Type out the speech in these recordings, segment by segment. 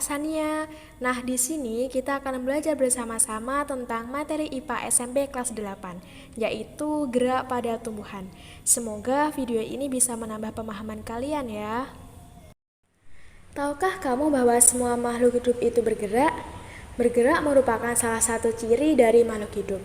Sania. Nah, di sini kita akan belajar bersama-sama tentang materi IPA SMP kelas 8, yaitu gerak pada tumbuhan. Semoga video ini bisa menambah pemahaman kalian ya. Tahukah kamu bahwa semua makhluk hidup itu bergerak? Bergerak merupakan salah satu ciri dari makhluk hidup.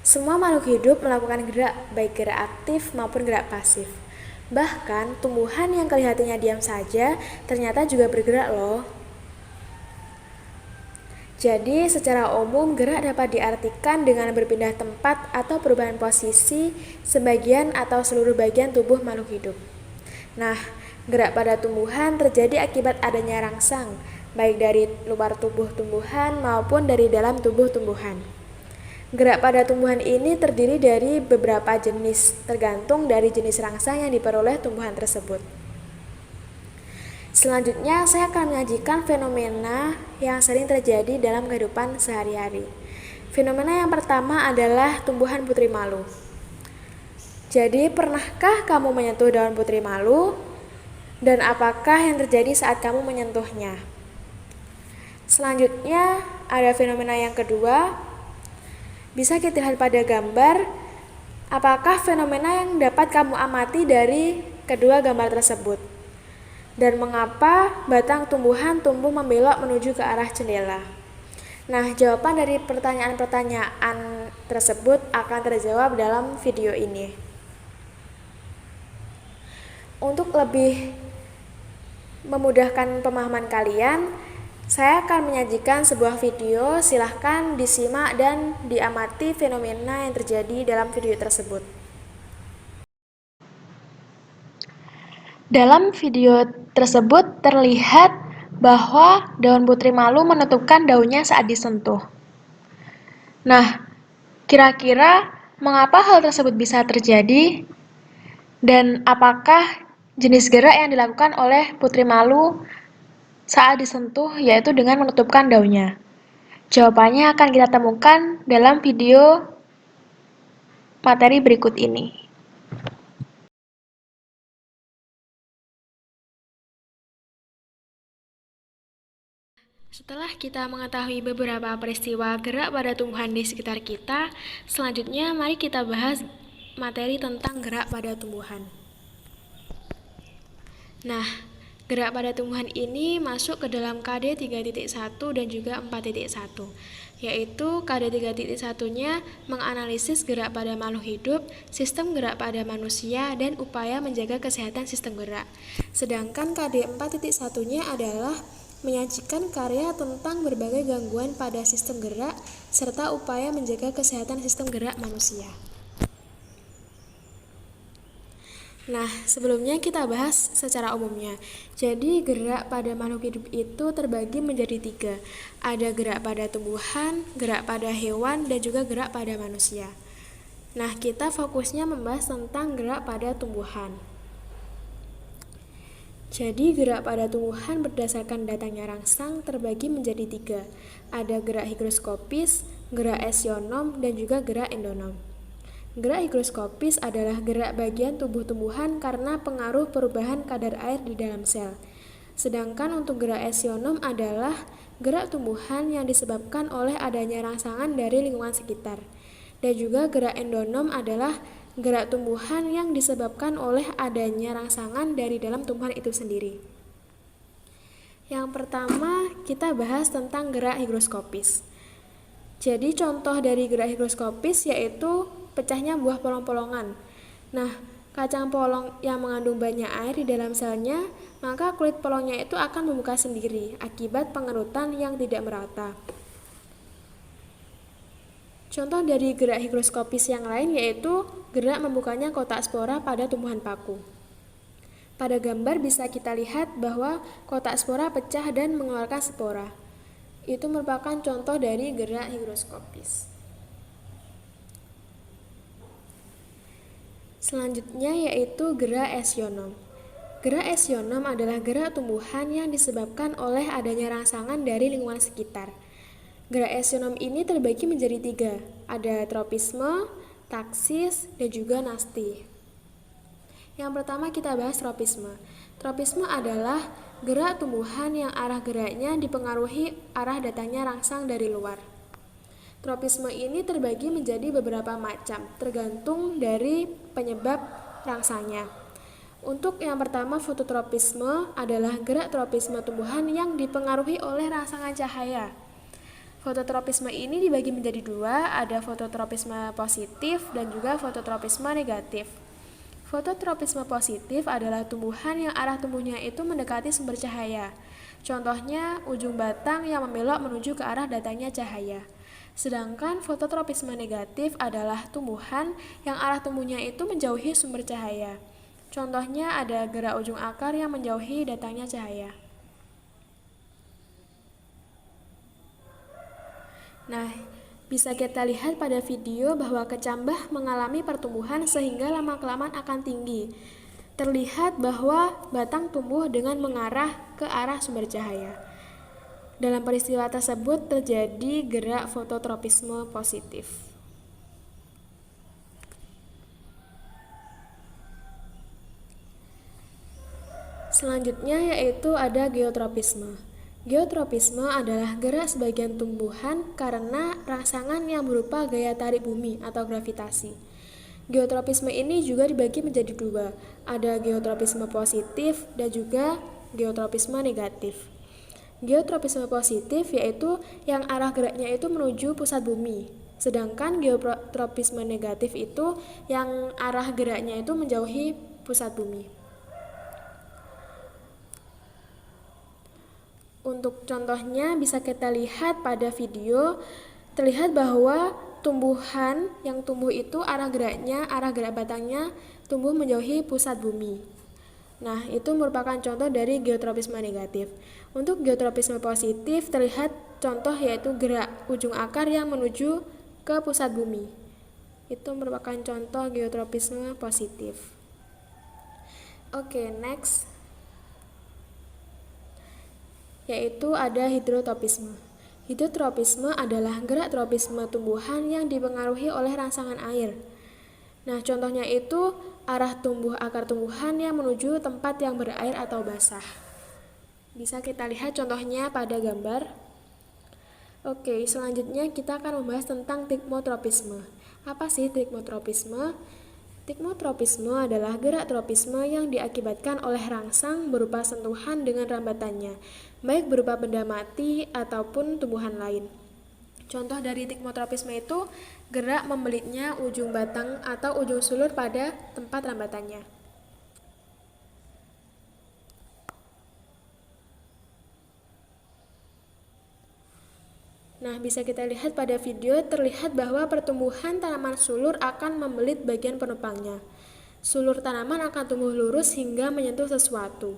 Semua makhluk hidup melakukan gerak, baik gerak aktif maupun gerak pasif. Bahkan tumbuhan yang kelihatannya diam saja ternyata juga bergerak loh. Jadi secara umum gerak dapat diartikan dengan berpindah tempat atau perubahan posisi sebagian atau seluruh bagian tubuh makhluk hidup. Nah, gerak pada tumbuhan terjadi akibat adanya rangsang, baik dari luar tubuh tumbuhan maupun dari dalam tubuh tumbuhan. Gerak pada tumbuhan ini terdiri dari beberapa jenis, tergantung dari jenis rangsang yang diperoleh tumbuhan tersebut. Selanjutnya, saya akan menyajikan fenomena yang sering terjadi dalam kehidupan sehari-hari. Fenomena yang pertama adalah tumbuhan putri malu. Jadi, pernahkah kamu menyentuh daun putri malu? Dan apakah yang terjadi saat kamu menyentuhnya? Selanjutnya, ada fenomena yang kedua. Bisa kita lihat pada gambar, apakah fenomena yang dapat kamu amati dari kedua gambar tersebut? Dan mengapa batang tumbuhan tumbuh membelok menuju ke arah jendela? Nah, jawaban dari pertanyaan-pertanyaan tersebut akan terjawab dalam video ini. Untuk lebih memudahkan pemahaman kalian, saya akan menyajikan sebuah video, silahkan disimak dan diamati fenomena yang terjadi dalam video tersebut. Dalam video tersebut terlihat bahwa daun putri malu menutupkan daunnya saat disentuh. Nah, kira-kira mengapa hal tersebut bisa terjadi? Dan apakah jenis gerak yang dilakukan oleh putri malu saat disentuh yaitu dengan menutupkan daunnya? Jawabannya akan kita temukan dalam video materi berikut ini. Setelah kita mengetahui beberapa peristiwa gerak pada tumbuhan di sekitar kita, selanjutnya mari kita bahas materi tentang gerak pada tumbuhan. Nah, gerak pada tumbuhan ini masuk ke dalam KD 3.1 dan juga 4.1, yaitu KD 3.1-nya menganalisis gerak pada makhluk hidup, sistem gerak pada manusia, dan upaya menjaga kesehatan sistem gerak. Sedangkan KD 4.1-nya adalah menyajikan karya tentang berbagai gangguan pada sistem gerak serta upaya menjaga kesehatan sistem gerak manusia. Nah, sebelumnya kita bahas secara umumnya. Jadi, gerak pada makhluk hidup itu terbagi menjadi 3. Ada gerak pada tumbuhan, gerak pada hewan, dan juga gerak pada manusia. Nah, kita fokusnya membahas tentang gerak pada tumbuhan. Jadi gerak pada tumbuhan berdasarkan datangnya rangsang terbagi menjadi 3. Ada gerak higroskopis, gerak esionom, dan juga gerak endonom. Gerak higroskopis adalah gerak bagian tubuh tumbuhan karena pengaruh perubahan kadar air di dalam sel. Sedangkan untuk gerak esionom adalah gerak tumbuhan yang disebabkan oleh adanya rangsangan dari lingkungan sekitar. Dan juga gerak endonom adalah gerak tumbuhan yang disebabkan oleh adanya rangsangan dari dalam tumbuhan itu sendiri. Yang pertama, kita bahas tentang gerak higroskopis. Jadi contoh dari gerak higroskopis yaitu pecahnya buah polong-polongan. Nah, kacang polong yang mengandung banyak air di dalam selnya, maka kulit polongnya itu akan membuka sendiri akibat pengerutan yang tidak merata. Contoh dari gerak higroskopis yang lain yaitu gerak membukanya kotak spora pada tumbuhan paku. Pada gambar bisa kita lihat bahwa kotak spora pecah dan mengeluarkan spora. Itu merupakan contoh dari gerak higroskopis. Selanjutnya yaitu gerak esionom. Gerak esionom adalah gerak tumbuhan yang disebabkan oleh adanya rangsangan dari lingkungan sekitar. Gerak esionom ini terbagi menjadi 3, ada tropisme, taksis, dan juga nasti. Yang pertama kita bahas tropisme. Tropisme adalah gerak tumbuhan yang arah geraknya dipengaruhi arah datangnya rangsang dari luar. Tropisme ini terbagi menjadi beberapa macam, tergantung dari penyebab rangsangnya. Untuk yang pertama, fototropisme adalah gerak tropisme tumbuhan yang dipengaruhi oleh rangsangan cahaya. Fototropisme ini dibagi menjadi dua, ada fototropisme positif dan juga fototropisme negatif. Fototropisme positif adalah tumbuhan yang arah tumbuhnya itu mendekati sumber cahaya. Contohnya, ujung batang yang membelok menuju ke arah datangnya cahaya. Sedangkan fototropisme negatif adalah tumbuhan yang arah tumbuhnya itu menjauhi sumber cahaya. Contohnya ada gerak ujung akar yang menjauhi datangnya cahaya. Nah, bisa kita lihat pada video bahwa kecambah mengalami pertumbuhan sehingga lama-kelamaan akan tinggi. Terlihat bahwa batang tumbuh dengan mengarah ke arah sumber cahaya. Dalam peristiwa tersebut terjadi gerak fototropisme positif. Selanjutnya yaitu ada geotropisme. Geotropisme adalah gerak sebagian tumbuhan karena rangsangan yang berupa gaya tarik bumi atau gravitasi. Geotropisme ini juga dibagi menjadi dua, ada geotropisme positif dan juga geotropisme negatif. Geotropisme positif yaitu yang arah geraknya itu menuju pusat bumi, sedangkan geotropisme negatif itu yang arah geraknya itu menjauhi pusat bumi. Untuk contohnya bisa kita lihat pada video, terlihat bahwa tumbuhan yang tumbuh itu arah gerak batangnya tumbuh menjauhi pusat bumi. Nah, itu merupakan contoh dari geotropisme negatif. Untuk geotropisme positif terlihat contoh yaitu gerak ujung akar yang menuju ke pusat bumi. Itu merupakan contoh geotropisme positif. Oke, next. Yaitu ada hidrotropisme. Hidrotropisme adalah gerak tropisme tumbuhan yang dipengaruhi oleh rangsangan air. Nah, contohnya itu arah tumbuh akar tumbuhan yang menuju tempat yang berair atau basah. Bisa kita lihat contohnya pada gambar. Oke, selanjutnya kita akan membahas tentang tikmotropisme. Apa sih tikmotropisme? Tikmotropisme adalah gerak tropisme yang diakibatkan oleh rangsang berupa sentuhan dengan rambatannya, baik berupa benda mati ataupun tumbuhan lain. Contoh dari tikmotropisme itu gerak membelitnya ujung batang atau ujung sulur pada tempat rambatannya. Nah, bisa kita lihat pada video terlihat bahwa pertumbuhan tanaman sulur akan membelit bagian penopangnya. Sulur tanaman akan tumbuh lurus hingga menyentuh sesuatu.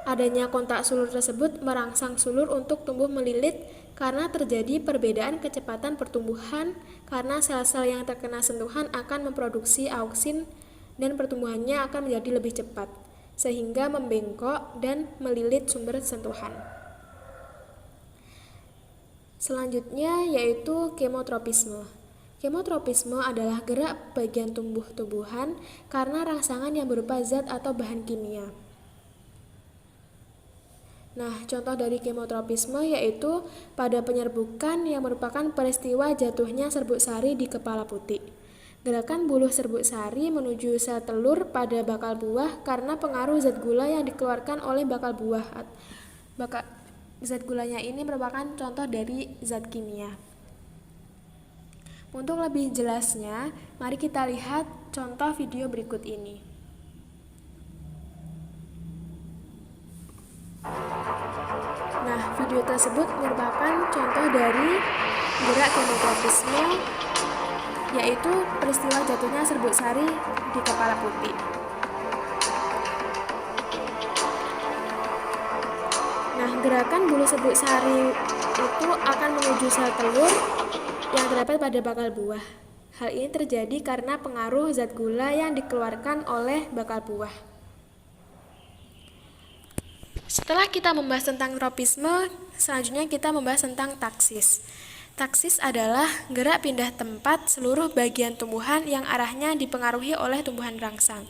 Adanya kontak sulur tersebut merangsang sulur untuk tumbuh melilit karena terjadi perbedaan kecepatan pertumbuhan karena sel-sel yang terkena sentuhan akan memproduksi auksin dan pertumbuhannya akan menjadi lebih cepat, sehingga membengkok dan melilit sumber sentuhan. Selanjutnya yaitu kemotropisme. Kemotropisme adalah gerak bagian tumbuh-tumbuhan karena rangsangan yang berupa zat atau bahan kimia. Nah, contoh dari kemotropisme yaitu pada penyerbukan yang merupakan peristiwa jatuhnya serbuk sari di kepala putik. Gerakan buluh serbuk sari menuju sel telur pada bakal buah karena pengaruh zat gula yang dikeluarkan oleh bakal buah. Zat gulanya ini merupakan contoh dari zat kimia. Untuk lebih jelasnya, mari kita lihat contoh video berikut ini. Nah, video tersebut merupakan contoh dari gerak kemotropisme, yaitu peristiwa jatuhnya serbuk sari di kepala putik. Nah, gerakan bulu serbuk sari itu akan menuju sel telur yang terdapat pada bakal buah. Hal ini terjadi karena pengaruh zat gula yang dikeluarkan oleh bakal buah. Setelah kita membahas tentang tropisme, selanjutnya kita membahas tentang taksis. Taksis adalah gerak pindah tempat seluruh bagian tumbuhan yang arahnya dipengaruhi oleh tumbuhan rangsang.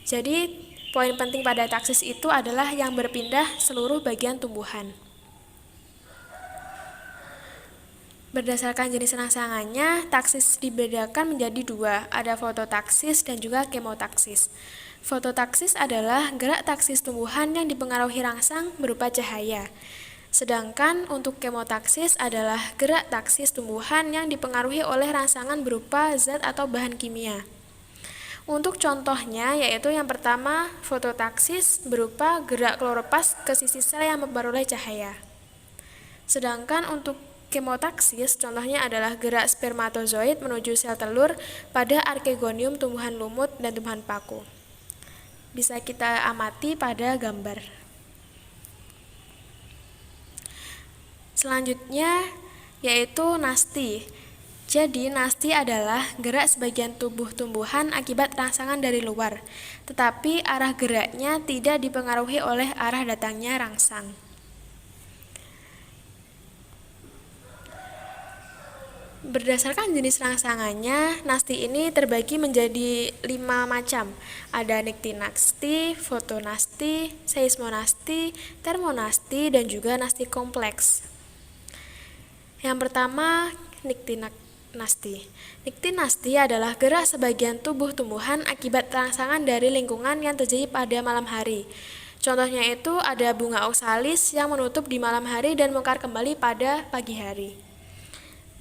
Jadi, poin penting pada taksis itu adalah yang berpindah seluruh bagian tumbuhan. Berdasarkan jenis rangsangannya, taksis dibedakan menjadi dua, ada fototaksis dan juga kemotaksis. Fototaksis adalah gerak taksis tumbuhan yang dipengaruhi rangsang berupa cahaya. Sedangkan untuk kemotaksis adalah gerak taksis tumbuhan yang dipengaruhi oleh rangsangan berupa zat atau bahan kimia. Untuk contohnya yaitu yang pertama, fototaksis berupa gerak kloroplast ke sisi sel yang memperoleh cahaya. Sedangkan untuk kemotaksis contohnya adalah gerak spermatozoid menuju sel telur pada archegonium tumbuhan lumut dan tumbuhan paku. Bisa kita amati pada gambar. Selanjutnya yaitu nasti. Jadi nasti adalah gerak sebagian tubuh tumbuhan akibat rangsangan dari luar, tetapi arah geraknya tidak dipengaruhi oleh arah datangnya rangsang. Berdasarkan jenis rangsangannya, nasti ini terbagi menjadi 5 macam. Ada niktinasti, fotonasti, seismonasti, termonasti, dan juga nasti kompleks. Yang pertama, niktinasti. Niktinasti adalah gerak sebagian tubuh tumbuhan akibat rangsangan dari lingkungan yang terjadi pada malam hari. Contohnya itu ada bunga oksalis yang menutup di malam hari dan mekar kembali pada pagi hari.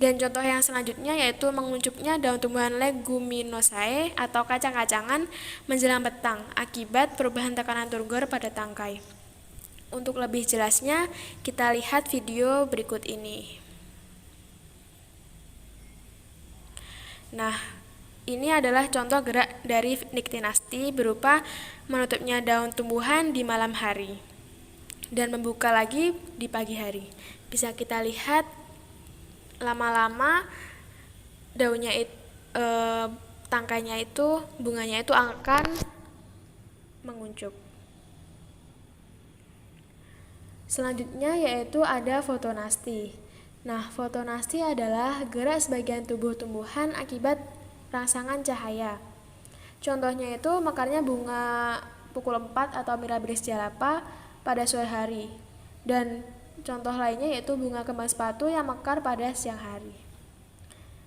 Dan contoh yang selanjutnya yaitu menguncupnya daun tumbuhan leguminosae atau kacang-kacangan menjelang petang akibat perubahan tekanan turgor pada tangkai. Untuk lebih jelasnya, kita lihat video berikut ini. Nah, ini adalah contoh gerak dari niktinasti berupa menutupnya daun tumbuhan di malam hari dan membuka lagi di pagi hari. Bisa kita lihat lama-lama daunnya tangkainya itu, bunganya itu akan menguncup. Selanjutnya yaitu ada fotonasti. Nah, fotonasti adalah gerak sebagian tubuh tumbuhan akibat rangsangan cahaya. Contohnya itu mekarnya bunga pukul 4 atau Mirabilis jalapa pada sore hari. Dan contoh lainnya yaitu bunga kembang sepatu yang mekar pada siang hari.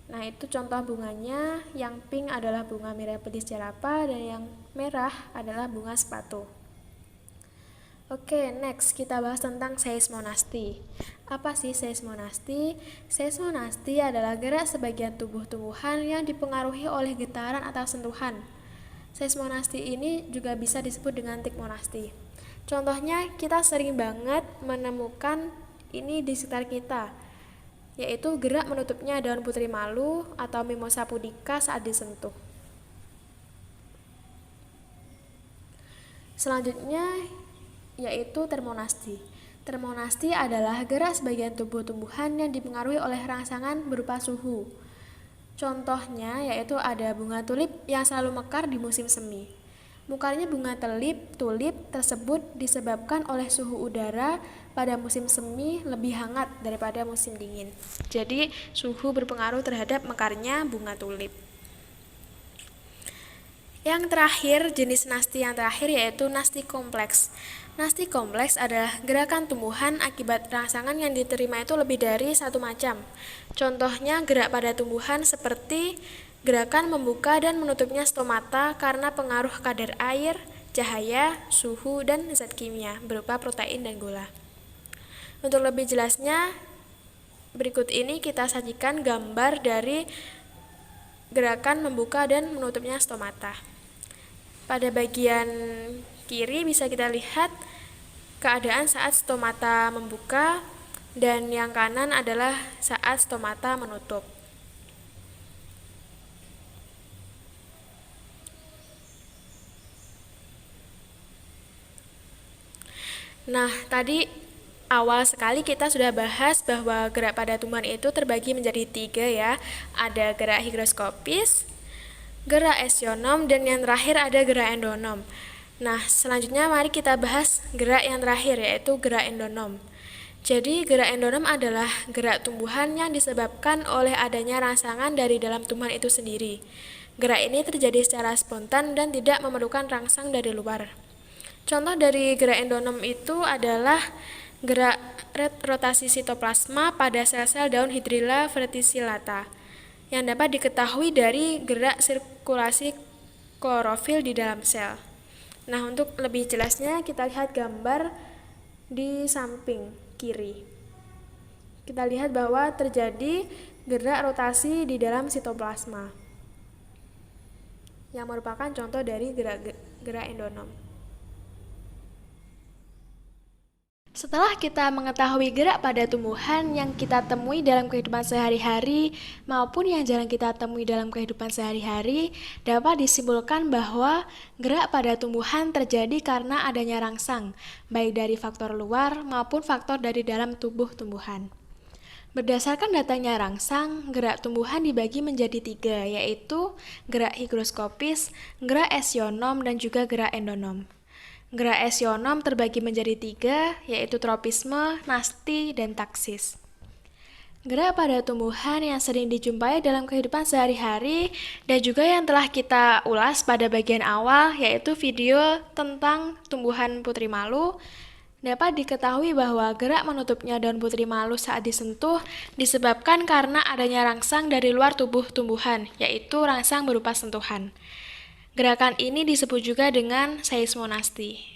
Nah, itu contoh bunganya. Yang pink adalah bunga Mirabilis jalapa dan yang merah adalah bunga sepatu. Oke, next kita bahas tentang seismonasti. Apa sih seismonasti? Seismonasti adalah gerak sebagian tubuh tumbuhan yang dipengaruhi oleh getaran atau sentuhan. Seismonasti ini juga bisa disebut dengan tikmonasti. Contohnya kita sering banget menemukan ini di sekitar kita, yaitu gerak menutupnya daun putri malu atau Mimosa pudica saat disentuh. Selanjutnya yaitu termonasti. Termonasti adalah gerak sebagian tubuh tumbuhan yang dipengaruhi oleh rangsangan berupa suhu. Contohnya yaitu ada bunga tulip yang selalu mekar di musim semi. Mekarnya bunga tulip tersebut disebabkan oleh suhu udara pada musim semi lebih hangat daripada musim dingin. Jadi suhu berpengaruh terhadap mekarnya bunga tulip. Yang terakhir, jenis nasti yang terakhir yaitu nasti kompleks. Nasti kompleks adalah gerakan tumbuhan akibat rangsangan yang diterima itu lebih dari satu macam. Contohnya gerak pada tumbuhan seperti gerakan membuka dan menutupnya stomata karena pengaruh kadar air, cahaya, suhu, dan zat kimia berupa protein dan gula. Untuk lebih jelasnya, berikut ini kita sajikan gambar dari gerakan membuka dan menutupnya stomata. Pada bagian kiri bisa kita lihat keadaan saat stomata membuka dan yang kanan adalah saat stomata menutup. Nah, tadi awal sekali kita sudah bahas bahwa gerak pada tumbuhan itu terbagi menjadi 3 ya. Ada gerak higroskopis, gerak esionom, dan yang terakhir ada gerak endonom. Nah, selanjutnya mari kita bahas gerak yang terakhir yaitu gerak endonom. Jadi, gerak endonom adalah gerak tumbuhan yang disebabkan oleh adanya rangsangan dari dalam tumbuhan itu sendiri. Gerak ini terjadi secara spontan dan tidak memerlukan rangsang dari luar. Contoh dari gerak endonom itu adalah gerak rotasi sitoplasma pada sel-sel daun Hydrilla verticillata yang dapat diketahui dari gerak sirkulasi klorofil di dalam sel. Nah, untuk lebih jelasnya kita lihat gambar di samping kiri. Kita lihat bahwa terjadi gerak rotasi di dalam sitoplasma yang merupakan contoh dari gerak endonom. Setelah kita mengetahui gerak pada tumbuhan yang kita temui dalam kehidupan sehari-hari maupun yang jarang kita temui dalam kehidupan sehari-hari, dapat disimpulkan bahwa gerak pada tumbuhan terjadi karena adanya rangsang, baik dari faktor luar maupun faktor dari dalam tubuh tumbuhan. Berdasarkan datanya rangsang, gerak tumbuhan dibagi menjadi 3, yaitu gerak higroskopis, gerak esionom, dan juga gerak endonom. Gerak esionom terbagi menjadi 3, yaitu tropisme, nasti, dan taksis. Gerak pada tumbuhan yang sering dijumpai dalam kehidupan sehari-hari dan juga yang telah kita ulas pada bagian awal, yaitu video tentang tumbuhan putri malu, dapat diketahui bahwa gerak menutupnya daun putri malu saat disentuh disebabkan karena adanya rangsang dari luar tubuh tumbuhan, yaitu rangsang berupa sentuhan. Gerakan ini disebut juga dengan seismonasti.